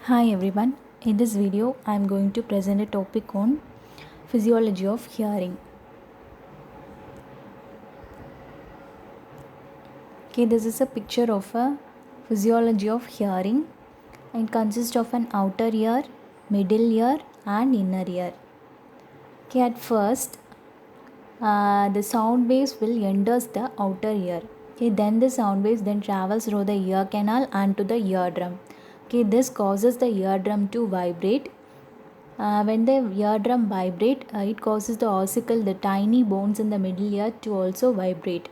Hi everyone, in this video I am going to present a topic on physiology of hearing. Okay, this is a picture of a physiology of hearing. It consists of an outer ear, middle ear and inner ear. Okay, at first the sound waves will enter the outer ear. Okay, then the sound waves then travels through the ear canal and to the eardrum. Okay, this causes the eardrum to vibrate. When the eardrum vibrate, it causes the ossicle, the tiny bones in the middle ear to also vibrate.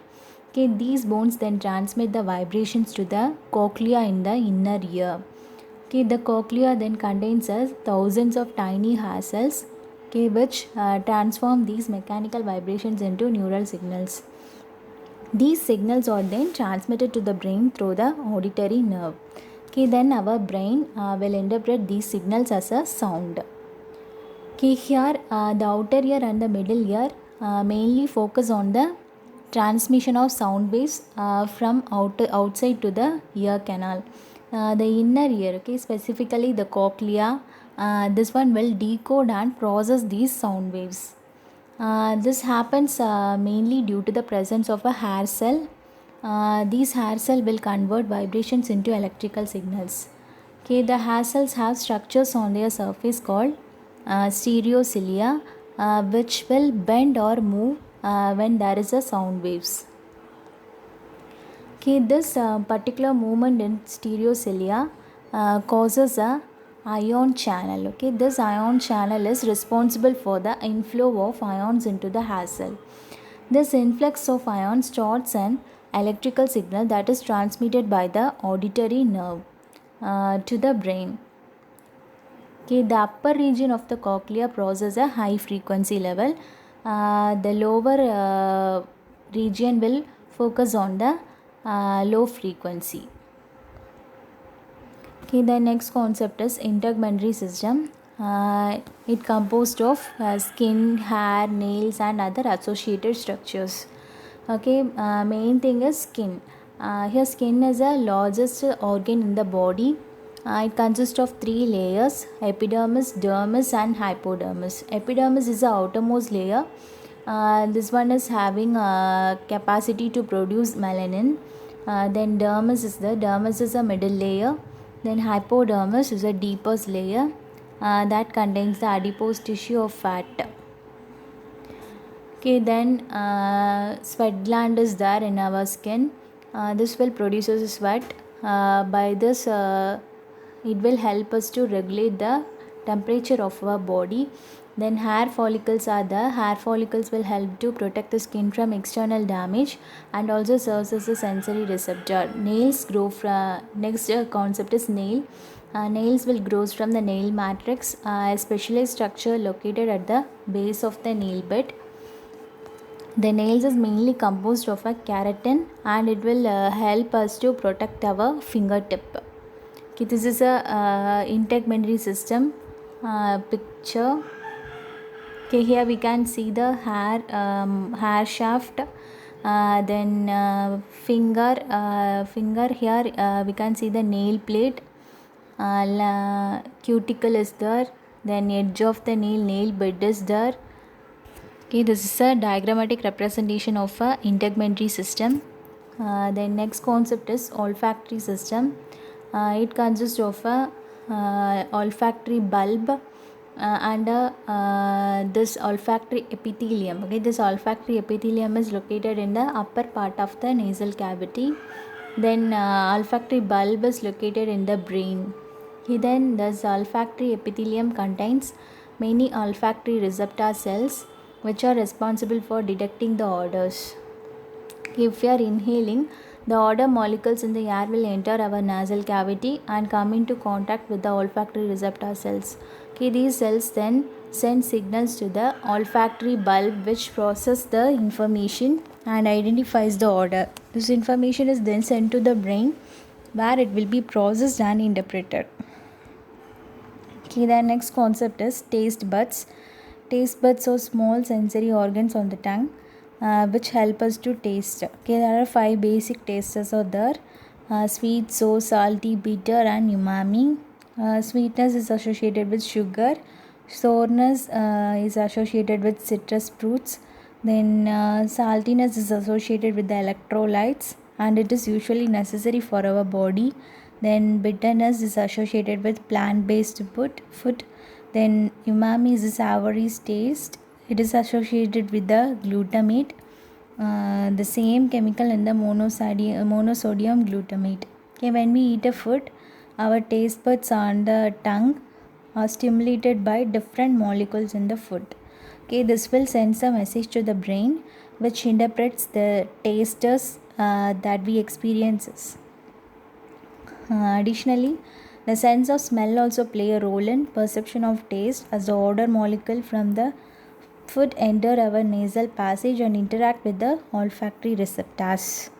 Okay, these bones then transmit the vibrations to the cochlea in the inner ear. Okay, the cochlea then contains thousands of tiny hair cells, okay, which transform these mechanical vibrations into neural signals. These signals are then transmitted to the brain through the auditory nerve. Okay, then our brain will interpret these signals as a sound. Okay, here the outer ear and the middle ear mainly focus on the transmission of sound waves from outside to the ear canal. The inner ear, okay, specifically the cochlea, this one will decode and process these sound waves. This happens mainly due to the presence of a hair cell. These hair cell will convert vibrations into electrical signals. Okay, the hair cells have structures on their surface called stereocilia, which will bend or move when there is a sound waves. Okay, this particular movement in stereocilia causes a ion channel. Okay, this ion channel is responsible for the inflow of ions into the hair cell. This influx of ions starts an electrical signal that is transmitted by the auditory nerve to the brain. Okay, the upper region of the cochlea processes a high frequency level. The lower region will focus on the low frequency. Okay, the next concept is integumentary system. It composed of skin, hair, nails, and other associated structures. Okay, main thing is skin. Here, skin is the largest organ in the body. It consists of three layers: epidermis, dermis, and hypodermis. Epidermis is the outermost layer. This one is having capacity to produce melanin. Then dermis is a middle layer. Then hypodermis is a deepest layer that contains the adipose tissue of fat. Okay, then sweat gland is there in our skin. This will produce sweat. By this, it will help us to regulate the temperature of our body. Then hair follicles are there. Hair follicles will help to protect the skin from external damage and also serves as a sensory receptor. Nails grow from next concept is nail. Nails will grow from the nail matrix, a specialized structure located at the base of the nail bed. The nails is mainly composed of a keratin and it will help us to protect our fingertip. Okay, this is a integumentary system picture. Okay, here we can see the hair shaft. Then finger here we can see the nail plate. Cuticle is there. Then edge of the nail bed is there. Okay, this is a diagrammatic representation of a integumentary system. The next concept is olfactory system. It consists of a olfactory bulb and this olfactory epithelium. Okay, this olfactory epithelium is located in the upper part of the nasal cavity. Then olfactory bulb is located in the brain. Okay, then this olfactory epithelium contains many olfactory receptor cells which are responsible for detecting the odors. If we are inhaling, the odor molecules in the air will enter our nasal cavity and come into contact with the olfactory receptor cells. Okay, these cells then send signals to the olfactory bulb which process the information and identifies the odor. This information is then sent to the brain where it will be processed and interpreted. Okay, the next concept is taste buds. Taste buds are small sensory organs on the tongue which help us to taste. Okay, there are 5 basic tastes are there: sweet, sour, salty, bitter, and umami. Sweetness is associated with sugar. Sourness is associated with citrus fruits. Then saltiness is associated with the electrolytes, and it is usually necessary for our body. Then bitterness is associated with plant-based food. Then umami is a savory taste. It is associated with the glutamate, the same chemical in the monosodium glutamate. Okay, when we eat a food, our taste buds on the tongue are stimulated by different molecules in the food. Okay, this will send a message to the brain which interprets the tastes that we experiences. Additionally, the sense of smell also play a role in perception of taste, as the odor molecule from the food enter our nasal passage and interact with the olfactory receptors.